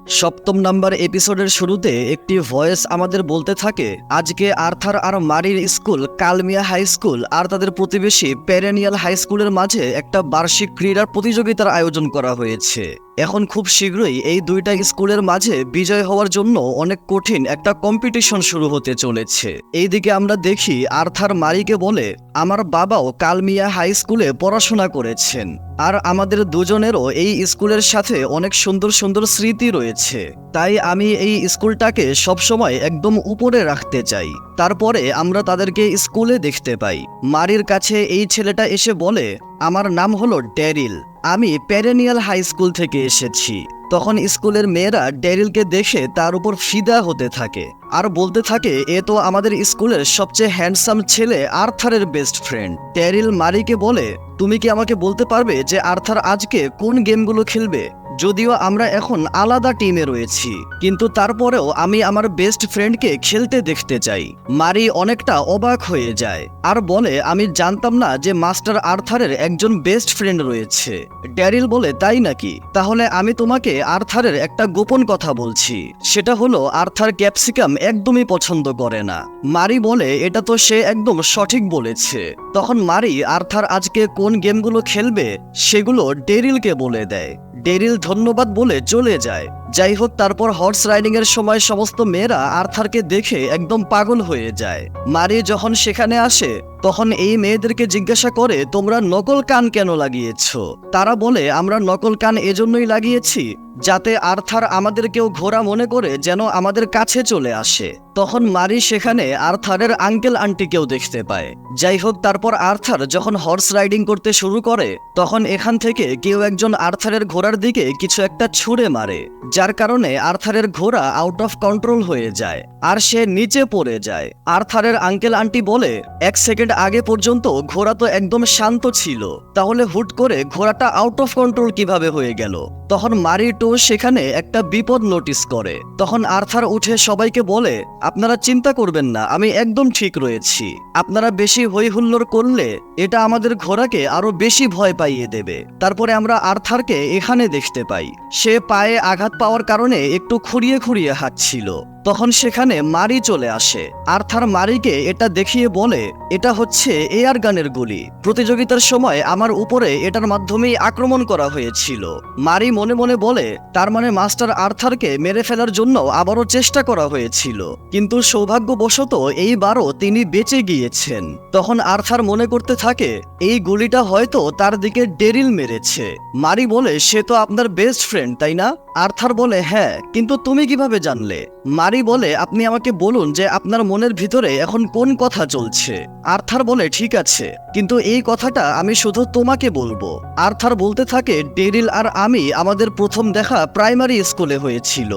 সপ্তম নাম্বার এপিসোডের শুরুতে একটি ভয়েস আমাদের বলতে থাকে, আজকে আর্থার আর মারির স্কুল কালমিয়া হাই স্কুল আর তাদের প্রতিবেশী পেরেনিয়াল হাই স্কুলের মাঝে একটা বার্ষিক ক্রীড়া প্রতিযোগিতার আয়োজন করা হয়েছে। এখন খুব শীঘ্রই এই দুইটা স্কুলের মাঝে বিজয় হওয়ার জন্য অনেক কঠিন একটা কম্পিটিশন শুরু হতে চলেছে। এইদিকে আমরা দেখি আর্থার মারিকে বলে, আমার বাবাও কালমিয়া হাই স্কুলে পড়াশোনা করেছেন আর আমাদের দুজনেরও এই স্কুলের সাথে অনেক সুন্দর সুন্দর স্মৃতি রয়েছে, তাই আমি এই স্কুলটাকে সবসময় একদম উপরে রাখতে চাই। তারপরে আমরা তাদেরকে স্কুলে দেখতে পাই। মারির কাছে এই ছেলেটা এসে বলে, আমার নাম হলো ড্যারিল, আমি পেরেনিয়াল হাই স্কুল থেকে এসেছি। তখন স্কুলের মেয়েরা ড্যারিলকে দেখে তার উপর ফিদা হতে থাকে আর বলতে থাকে, এ তো আমাদের স্কুলের সবচেয়ে হ্যান্ডসাম ছেলে আর্থারের বেস্ট ফ্রেন্ড। ড্যারিল মারিকে বলে, তুমি কি আমাকে বলতে পারবে যে আর্থার আজকে কোন গেমগুলো খেলবে? যদিও আমরা এখন আলাদা টিমে রয়েছি, কিন্তু তারপরেও আমি আমার বেস্ট ফ্রেন্ডকে খেলতে দেখতে চাই। মারি অনেকটা অবাক হয়ে যায় আর বলে, আমি জানতাম না যে মাস্টার আর্থারের একজন বেস্ট ফ্রেন্ড রয়েছে। ড্যারিল বলে, তাই নাকি? তাহলে আমি তোমাকে আর্থারের একটা গোপন কথা বলছি, সেটা হলো আর্থার ক্যাপসিকাম একদমই পছন্দ করে না। মারি বলে, এটা তো সে একদম সঠিক বলেছে। তখন মারি আর্থার আজকে কোন গেমগুলো খেলবে সেগুলো ড্যারিলকে বলে দেয়। ড্যারিল ধন্যবাদ বলে চলে যায়। যাই হোক, তারপর হর্স রাইডিং এর সময় সমস্ত মেয়েরা আর্থারকে দেখে একদম পাগল হয়ে যায়। মারি যখন সেখানে আসে তখন এই মেয়েদেরকে জিজ্ঞাসা করে, তোমরা নকল কান কেন লাগিয়েছ? তারা বলে, আমরা নকল কান এজন্যই লাগিয়েছি যাতে আর্থার আমাদেরকেও ঘোড়া মনে করে যেন আমাদের কাছে চলে আসে। তখন মারি সেখানে আর্থারের আঙ্কেল আন্টিকেও দেখতে পায়। যাই হোক, তারপর আর্থার যখন হর্স রাইডিং করতে শুরু করে তখন এখান থেকে কেউ একজন আর্থারের ঘোড়ার দিকে কিছু একটা ছুঁড়ে মারে, যার কারণে আর্থারের ঘোড়া আউট অফ কন্ট্রোল হয়ে যায় আর সে নিচে পড়ে যায়। আর্থারের আঙ্কেল আন্টি বলে, এক সেকেন্ড আগে পর্যন্ত ঘোড়া তো একদম শান্ত ছিল, তাহলে হুট করে ঘোড়াটা আউট অফ কন্ট্রোল কিভাবে হয়ে গেল? তখন মারি টো সেখানে একটা বিপদ নোটিস করে। তখন আর্থার উঠে সবাইকে বলে, আপনারা চিন্তা করবেন না, আমি একদম ঠিক রয়েছি। আপনারা বেশি হই হুল্লোড় করলে এটা আমাদের ঘোড়াকে আরো বেশি ভয় পাইয়ে দেবে। তারপরে আমরা আর্থারকে এখানে দেখতে পাই। সে পায়ে আঘাত পাওয়ার কারণে একটু খুঁড়িয়ে খুঁড়িয়ে হাঁটছিল। তখন সেখানে মারি চলে আসে। আর্থার মারিকে এটা দেখিয়ে বলে, এটা হচ্ছে এয়ার গানের গুলি। প্রতিযোগিতার সময় আমার উপরে এটার মাধ্যমেই আক্রমণ করা হয়েছিল। মারি মনে মনে বলে, তার মানে মাস্টার আর্থারকে মেরে ফেলার জন্য আবারও চেষ্টা করা হয়েছিল, কিন্তু সৌভাগ্যবশত এইবারও তিনি বেঁচে গিয়েছেন। তখন আর্থার মনে করতে থাকে, এই গুলিটা হয়তো তার দিকে ড্যারিল মেরেছে। মারি বলে, সে তো আপনার বেস্ট ফ্রেন্ড, তাই না? আর্থার বলে, হ্যাঁ, কিন্তু তুমি কিভাবে জানলে? মারি বলে, আপনি আমাকে বলুন যে আপনার মনের ভিতরে এখন কোন কথা চলছে। আর্থার বলে, ঠিক আছে, কিন্তু এই কথাটা আমি শুধু তোমাকে বলবো। আর্থার বলতে থাকে, ড্যারিল আর আমি আমাদের প্রথম দেখা প্রাইমারি স্কুলে হয়েছিল।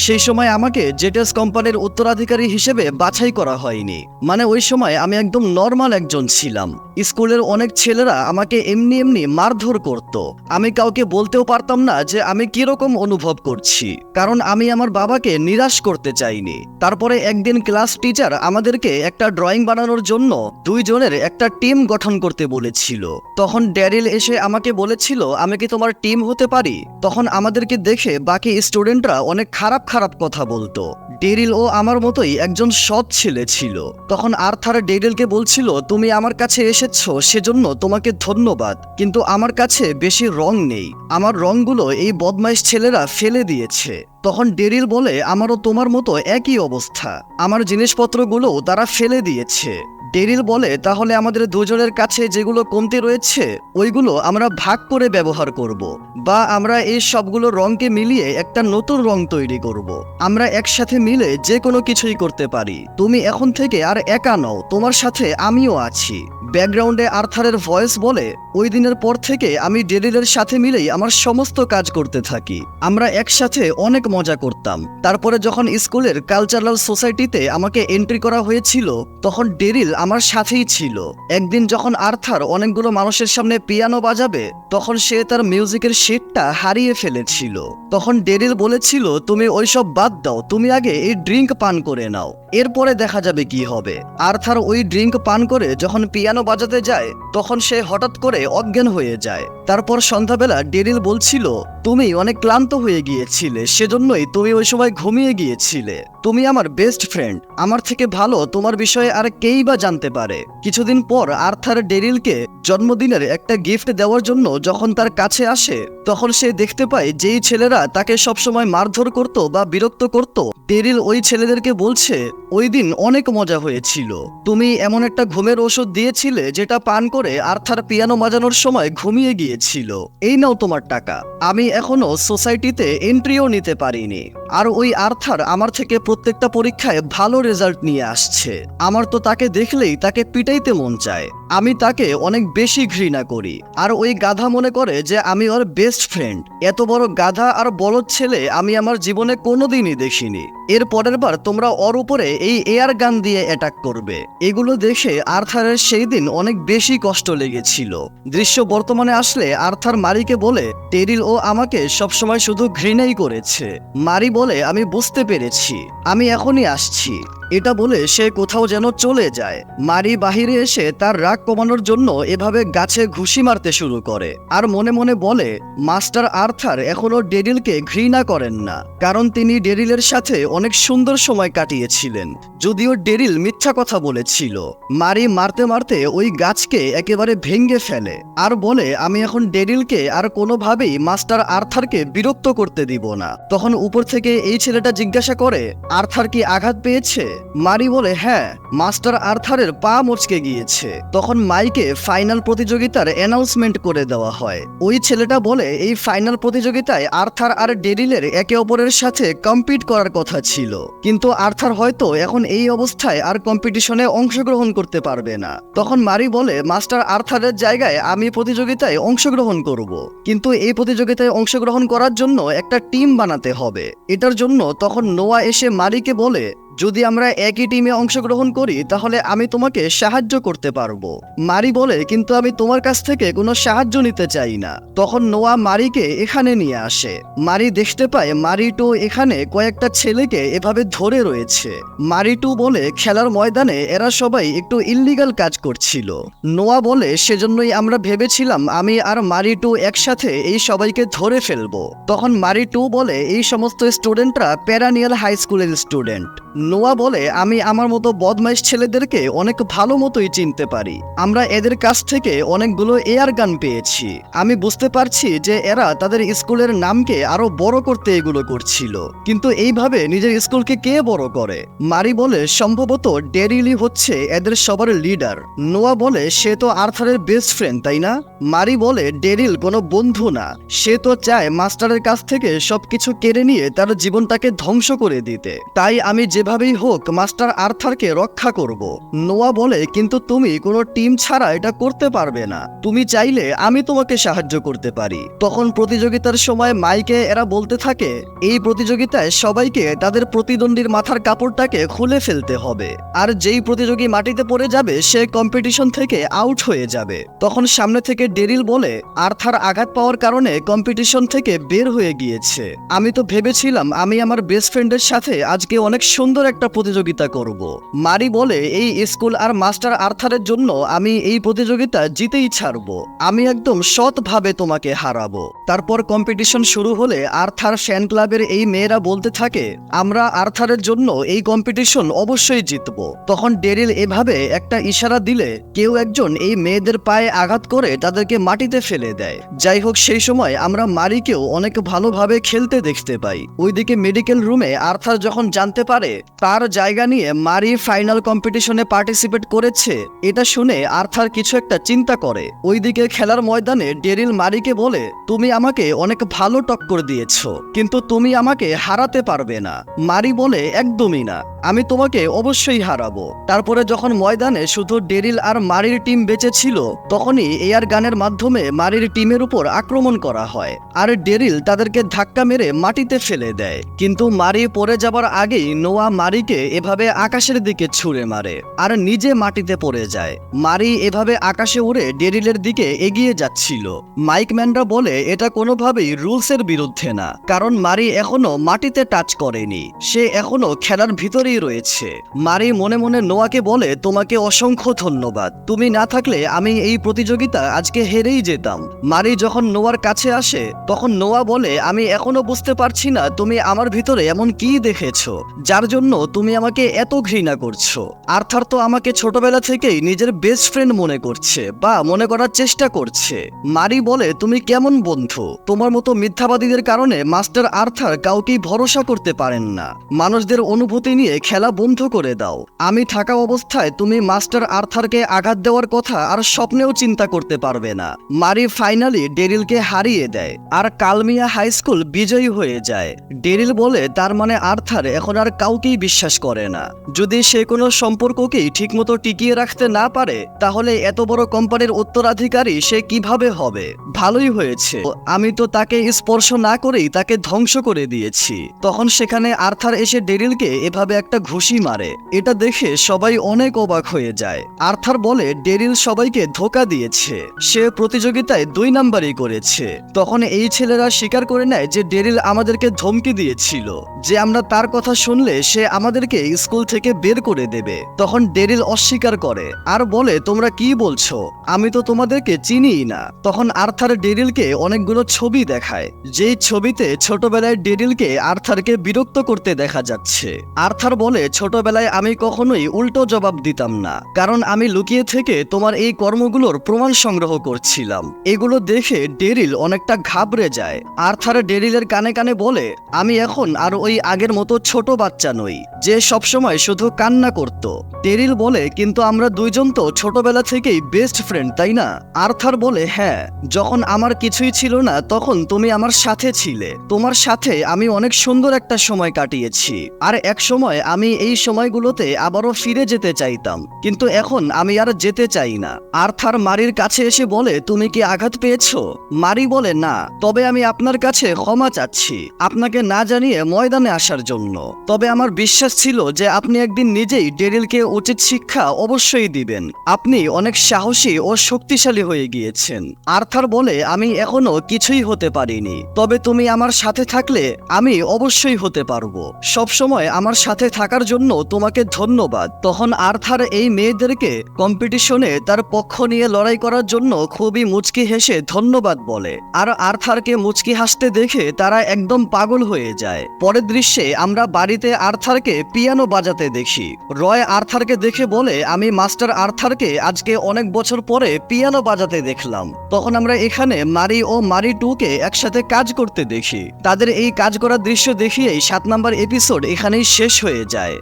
সেই সময় আমাকে জেটেস কোম্পানির উত্তরাধিকারী হিসেবে বাছাই করা হয়নি, মানে ওই সময় আমি একদম নর্মাল একজন ছিলাম। স্কুলের অনেক ছেলেরা আমাকে এমনি এমনি মারধর করত। আমি কাউকে বলতেও পারতাম না যে আমি কিরকম অনুভব করছি, কারণ আমি আমার বাবাকে নিরাশ করতে চাইনি। তারপরে একদিন ক্লাস টিচার আমাদেরকে একটা ড্রয়িং বানানোর জন্য দুইজনের একটা টিম গঠন করতে বলেছিল। তখন ড্যারিল এসে আমাকে বলেছিল, আমি কি তোমার টিম হতে পারি? তখন আমাদেরকে দেখে বাকি স্টুডেন্টরা অনেক খারাপ খারাপ কথা বলতো। ড্যারিল ও আমার মতোই একজন সৎ ছেলে ছিল। তখন আর্থার ড্যারিলকে বলছিল, তুমি আমার কাছে এসেছো সেজন্য তোমাকে ধন্যবাদ, কিন্তু আমার কাছে বেশি রং নেই, আমার রংগুলো এই বদমাইশ ছেলেরা ফেলে দিয়েছে। তখন ড্যারিল বলে, আমারও তোমার মতো একই অবস্থা, আমার জিনিসপত্রগুলো তারা ফেলে দিয়েছে। ড্যারিল বলে, তাহলে আমাদের দুজনের কাছে যেগুলো কমতি রয়েছে ওইগুলো আমরা ভাগ করে ব্যবহার করব, বা আমরা এই সবগুলো রংকে মিলিয়ে একটা নতুন রং তৈরি করব। আমরা একসাথে মিলে যে কোনো কিছুই করতে পারি। তুমি এখন থেকে আর একা নও, তোমার সাথে আমিও আছি। ব্যাকগ্রাউন্ডে আর্থারের ভয়েস বলে, ওই দিনের পর থেকে আমি ড্যারিলের সাথে মিলেই আমার সমস্ত কাজ করতে থাকি। আমরা একসাথে অনেক মজা করতাম। তারপরে যখন স্কুলের কালচারাল সোসাইটিতে আমাকে এন্ট্রি করা হয়েছিল তখন ড্যারিল আমার সাথেই ছিল। একদিন যখন আর্থার অনেকগুলো মানুষের সামনে পিয়ানো বাজাবে তখন সে তার মিউজিকের শিটটা হারিয়ে ফেলেছিল। তখন ড্যারিল বলেছিল, তুমি ওইসব বাদ দাও, তুমি আগে এই ড্রিঙ্ক পান করে নাও। এরপরে দেখা যাবে কি হবে। আর্থার ওই ড্রিঙ্ক পান করে যখন পিয়ানো বাজাতে যায় তখন সে হঠাৎ করে অজ্ঞান হয়ে যায়। তারপর সন্ধ্যাবেলা ডেরিল বলছিল, তুমি অনেক ক্লান্ত হয়ে গিয়েছিলে, সেজন্যই তুমি ওই সময় ঘুমিয়ে গিয়েছিলে। তুমি আমার বেস্ট ফ্রেন্ড, আমার থেকে ভালো তোমার বিষয়ে আর কেই বা জানতে পারে। কিছুদিন পর আর্থার ডেরিলকে জন্মদিনের একটা গিফট দেওয়ার জন্য যখন তার কাছে আসে তখন সে দেখতে পায় যেই ছেলেরা তাকে সবসময় মারধর করত বা বিরক্ত করত, ডেরিল ওই ছেলেদেরকে বলছে, ওই দিন অনেক মজা হয়েছিল। তুমি এমন একটা ঘুমের ওষুধ দিয়েছিলে যেটা পান করে আর্থার পিয়ানো বাজানোর সময় ঘুমিয়ে গিয়েছিল। এই নাও তোমার টাকা। আমি এখনো সোসাইটিতে এন্ট্রিও নিতে পারিনি। আর ওই আর্থার আমার থেকে প্রত্যেকটা পরীক্ষায় ভালো রেজাল্ট নিয়ে আসছে। আমার তো তাকে দেখলেই তাকে পিটাইতে মন চায়। আমি তাকে অনেক বেশি ঘৃণা করি। আর ওই গাধা মনে করে যে আমি ওর বেস্ট ফ্রেন্ড। এত বড় গাধা আর বলদ ছেলে আমি আমার জীবনে কোনোদিনই দেখিনি। এর পরের বার তোমরা ওর উপরে এই এয়ার গান দিয়ে অ্যাটাক করবে। এগুলো দেখে আর্থারের সেই দিন অনেক বেশি কষ্ট লেগেছিল। দৃশ্য বর্তমানে আসলে আর্থার মারিকে বলে, টেরিল ও আমাকে সবসময় শুধু ঘৃণাই করেছে। মারি বলে, আমি বুঝতে পেরেছি, আমি এখনই আসছি। এটা বলে সে কোথাও যেন চলে যায়। মারি বাহিরে এসে তার রাগ কমানোর জন্য এভাবে গাছে ঘুষি মারতে শুরু করে আর মনে মনে বলে, মাস্টার আর্থার এখনো ডেরিলকে ঘৃণা করেন না, কারণ তিনি ডেরিলের সাথে অনেক সুন্দর সময় কাটিয়েছিলেন, যদিও ডেরিল মিথ্যা কথা বলেছিল। মারি মারতে মারতে ওই গাছকে একেবারে ভেঙে ফেলে আর বলে, আমি এখন ডেরিলকে আর কোনোভাবেই মাস্টার আর্থারকে বিরক্ত করতে দিব না। তখন উপর থেকে এই ছেলেটা জিজ্ঞাসা করে, আর্থার কি আঘাত পেয়েছে? মারি বলে, হ্যাঁ, মাস্টার আর্থারের পা মচকে গিয়েছে। তখন মাইকে ফাইনাল প্রতিযোগিতার অ্যানাউন্সমেন্ট করে দেওয়া হয়। ওই ছেলেটা বলে, এই ফাইনাল প্রতিযোগিতায় আর্থার আর ডেরিলের একে অপরের সাথে কম্পিট করার কথা ছিল, কিন্তু আর্থার হয়তো এখন এই অবস্থায় আর কম্পিটিশনে অংশগ্রহণ করতে পারবে না। তখন মারি বলে, মাস্টার আর্থারের জায়গায় আমি প্রতিযোগিতায় অংশগ্রহণ করব, কিন্তু এই প্রতিযোগিতায় অংশগ্রহণ করার জন্য একটা টিম বানাতে হবে। এটার জন্য তখন নোয়া এসে মারিকে বলে, যদি আমরা একই টিমে অংশগ্রহণ করি তাহলে আমি তোমাকে সাহায্য করতে পারবো। মারি বলে, কিন্তু আমি তোমার কাছ থেকে কোনো সাহায্য নিতে চাই না। তখন নোয়া মারিকে এখানে নিয়ে আসে। মারি দেখতে পায় মারিটু এখানে কয়েকটা ছেলেকে এভাবে ধরে রয়েছে। মারিটু বলে, খেলার ময়দানে এরা সবাই একটু ইল্লিগাল কাজ করছিল। নোয়া বলে, সেজন্যই আমরা ভেবেছিলাম আমি আর মারিটু একসাথে এই সবাইকে ধরে ফেলবো। তখন মারিটু বলে, এই সমস্ত স্টুডেন্টরা প্যারানিয়াল হাই স্কুলের স্টুডেন্ট। নোয়া বলে, আমি আমার মতো বদমাইশ ছেলেদেরকে অনেক ভালো মতোই চিনতে পারি। আমরা এদের কাছ থেকে অনেকগুলো এয়ার গান পেয়েছি। আমি বুঝতে পারছি যে এরা তাদের স্কুলের নামকে আরো বড় করতে এগুলো করছিল, কিন্তু এইভাবে নিজের স্কুলকে কে বড় করে? মারি বলে, সম্ভবত ডেরিলি হচ্ছে এদের সবার লিডার। নোয়া বলে, সে তো আর্থারের বেস্ট ফ্রেন্ড, তাই না? মারি বলে, ডেরিল কোনো বন্ধু না, সে তো চায় মাস্টারের কাছ থেকে সবকিছু কেড়ে নিয়ে তার জীবনটাকে ধ্বংস করে দিতে। তাই আমি যেভাবেই হোক মাস্টার আর্থারকে রক্ষা করব। নোয়া বলে, কিন্তু তুমি কোনো টিম ছাড়া এটা করতে পারবে না, তুমি চাইলে আমি তোমাকে সাহায্য করতে পারি। তখন প্রতিযোগিতার সময় মাইকে এরা বলতে থাকে, এই প্রতিযোগিতায় সবাইকে তাদের প্রতিদ্বন্দ্বীর মাথার কাপড়টাকে খুলে ফেলতে হবে, আর যেই প্রতিযোগী মাটিতে পড়ে যাবে সে কম্পিটিশন থেকে আউট হয়ে যাবে। তখন সামনে থেকে ডেরিল বলে, আর্থার আঘাত পাওয়ার কারণে কম্পিটিশন থেকে বের হয়ে গিয়েছে। আমি তো ভেবেছিলাম আমি আমার বেস্ট ফ্রেন্ডের সাথে আজকে অনেক সুন্দর একটা প্রতিযোগিতা করব। মারি বলে, এই স্কুল আর মাস্টার আর্থারের জন্য আমি এই প্রতিযোগিতা জিতেই ছাড়বো। আমি একদম সৎভাবে তোমাকে হারাবো। তারপর কম্পিটিশন শুরু হলে আর্থার ফ্যান ক্লাবের এই মেয়েরা বলতে থাকে, আমরা আর্থারের জন্য এই কম্পিটিশন অবশ্যই জিতবো। তখন ডেরিল এভাবে একটা ইশারা দিলে কেউ একজন এই মেয়েদের পায়ে আঘাত করে তাদেরকে মাটিতে ফেলে দেয়। যাই হোক, সেই সময় আমরা মারিকেও অনেক ভালোভাবে খেলতে দেখতে পাই। ওইদিকে মেডিকেল রুমে আর্থার যখন জানতে পারে তার জায়গা নিয়ে মারি ফাইনাল কম্পিটিশনে পার্টিসিপেট করেছে, এটা শুনে আর্থার কিছু একটা চিন্তা করে। ওইদিকে খেলার ময়দানে ডেরিল মারিকে বলে, তুমি আমাকে অনেক ভালো টক্কর দিয়েছো, কিন্তু তুমি আমাকে হারাতে পারবে না। মারি বলে, একদমই না, আমি তোমাকে অবশ্যই হারাবো। তারপরে যখন ময়দানে শুধু ডেরিল আর মারির টিম বেঁচে ছিল তখনই এয়ার গানের মাধ্যমে মারির টিমের উপর আক্রমণ করা হয় আর ডেরিল তাদেরকে ধাক্কা মেরে মাটিতে ফেলে দেয়। কিন্তু মারি পড়ে যাবার আগেই নোয়া মারিকে এভাবে আকাশের দিকে ছুঁড়ে মারে আর নিজে মাটিতে পড়ে যায়। মারি এভাবে আকাশে উড়ে ডেরিলের দিকে এগিয়ে যাচ্ছিল। মাইকম্যানরা বলে এটা কোনোভাবেই রুলসের বিরুদ্ধে না, কারণ মারি এখনো মাটিতে টাচ করেনি, সে এখনো খেলার ভিতরেই লেগেই রয়েছে। মারি মনে মনে নোয়াকে বলে, তোমাকে অসংখ্য ধন্যবাদ, তুমি না থাকলে আমি এই প্রতিযোগিতা আজকে হেরেই যেতাম। মারি যখন নোয়ার কাছে আসে তখন নোয়া বলে, আমি এখনো বুঝতে পারছি না তুমি আমার ভিতরে এমন কি দেখেছো যার জন্য তুমি আমাকে এত ঘৃণা করছো। আর্থার তো আমাকে ছোটবেলা থেকেই নিজের বেস্ট ফ্রেন্ড মনে করছে বা মনে করার চেষ্টা করছে। মারি বলে, তুমি কেমন বন্ধু? তোমার মতো মিথ্যাবাদীদের কারণে মাস্টার আর্থার কাউকেই ভরসা করতে পারেন না। মানুষদের অনুভূতি নিয়ে খেলা বন্ধ করে দাও। আমি থাকা অবস্থায় তুমি মাস্টার আর্থারকে আঘাত দেওয়ার কথা আর স্বপ্নেও চিন্তা করতে পারবে না। মারি ফাইনালি ডেরিলকে হারিয়ে দেয় আর কালমিয়া হাই স্কুল বিজয়ী হয়ে যায়। ডেরিল বলে, তার মানে আর্থার এখন আর কাউকেই বিশ্বাস করে না। যদি সে কোনো সম্পর্ককেই ঠিকমতো টিকিয়ে রাখতে না পারে তাহলে এত বড় কোম্পানির উত্তরাধিকারী সে কিভাবে হবে? ভালোই হয়েছে আমি তো তাকে স্পর্শ না করেই তাকে ধ্বংস করে দিয়েছি। তখন সেখানে আর্থার এসে ডেরিলকে এভাবে একটা ঘুষি মারে। এটা দেখে সবাই অনেক অবাক হয়ে যায়। আর্থার বলে, ডেরিল সবাইকে ধোঁকা দিয়েছে, সে প্রতিযোগিতায় 2 নাম্বারই করেছে। তখন এই ছেলেরা স্বীকার করে নেয় যে ডেরিল আমাদেরকে ধমকি দিয়েছিল যে আমরা তার কথা শুনলে সে আমাদেরকে স্কুল থেকে বের করে দেবে। তখন ডেরিল অস্বীকার করে আর বলে, তোমরা কি বলছো? আমি তো তোমাদেরকে চিনিই না। তখন আর্থার ডেরিলকে অনেকগুলো ছবি দেখায়, যেই ছবিতে ছোটবেলায় ডেরিলকে আর্থারকে বিরক্ত করতে দেখা যাচ্ছে। আর্থার বলে, ছোটবেলায় আমি কখনোই উল্টো জবাব দিতাম না, কারণ আমি লুকিয়ে থেকে তোমার এই কর্মগুলোর প্রমাণ সংগ্রহ করছিলাম। এগুলো দেখে ডেরিল অনেকটা ঘাবড়ে যায়। আর্থার ডেরিলের কানে কানে বলে, আমি এখন আর ওই আগের মতো ছোট বাচ্চা নই যে সবসময় শুধু কান্না করত। ডেরিল বলে, কিন্তু আমরা দুইজন তো ছোটবেলা থেকেই বেস্ট ফ্রেন্ড, তাই না? আর্থার বলে, হ্যাঁ, যখন আমার কিছুই ছিল না তখন তুমি আমার সাথে ছিলে। তোমার সাথে আমি অনেক সুন্দর একটা সময় কাটিয়েছি আর এক সময় আমি এই সময়গুলোতে আবারও ফিরে যেতে চাইতাম, কিন্তু এখন আমি আর যেতে চাই না। আর্থার মারির কাছে এসে বলে, তুমি কি আঘাত পেয়েছো? মারি বলে, না, তবে আমি আপনার কাছে ক্ষমা চাচ্ছি আপনাকে না জানিয়ে ময়দানে আসার জন্য। তবে আমার বিশ্বাস ছিল যে আপনি একদিন নিজেই ডেরিলকে উচিত শিক্ষা অবশ্যই দিবেন। আপনি অনেক সাহসী ও শক্তিশালী হয়ে গিয়েছেন। আর্থার বলে, আমি এখনো কিছুই হতে পারিনি, তবে তুমি আমার সাথে থাকলে আমি অবশ্যই হতে পারবো। সবসময় আমার সাথে থাকার জন্য তোমাকে ধন্যবাদ। তখন আর্থার এই মেয়েদেরকে কম্পিটিশনে তার পক্ষ নিয়ে লড়াই করার জন্য খুবই মুচকি হেসে ধন্যবাদ বলে, আর আর্থারকে মুচকি হাসতে দেখে তারা একদম পাগল হয়ে যায়। পরের দৃশ্যে আমরা বাড়িতে আর্থারকে পিয়ানো বাজাতে দেখি। রয় আর্থারকে দেখে বলে, আমি মাস্টার আর্থারকে আজকে অনেক বছর পরে পিয়ানো বাজাতে দেখলাম। তখন আমরা এখানে মারি ও মারি 2কে একসাথে কাজ করতে দেখি। তাদের এই কাজ করার দৃশ্য দেখিয়েই 7 নাম্বার এপিসোড এখানেই শেষ হয়ে যায়।